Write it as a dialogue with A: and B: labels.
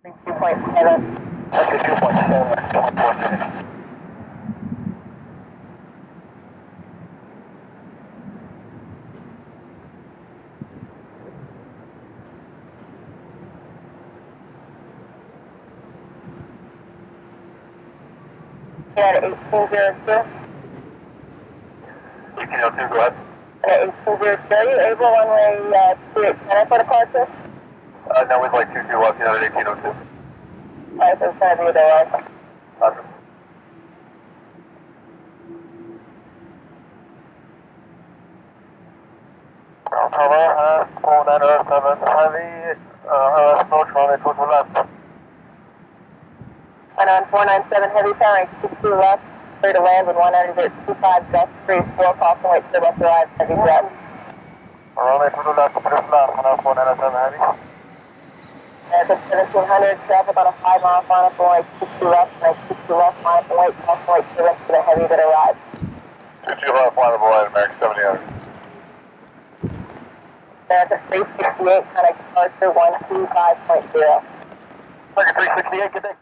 A: 2.7.
B: Okay, 2.7, 24 minutes.
A: You're at 1802.
B: 1802, go ahead.
A: At 1802, are you able runway 28 for departure?
B: No, we'd like 22 left, you know, at 1802.
A: Alright, so it's going to be the right.
B: Awesome. Tower, 4907 Heavy, approach runway 22 left.
A: And on 497 Heavy powering 22 left, clear to land with 125 gust 34, caution weight to left arrive, heavy jet.
B: Runway 22 left, clear flat, 4997 Heavy.
A: At the 1700, traffic on a 5-mile final for like 62 left, and 62 left, minus the weight, caution weight to left to the heavy that arrives.
B: 22 left, line of line, American 7800.
A: At the 368, connect departure 125.0.
B: American 368, good day.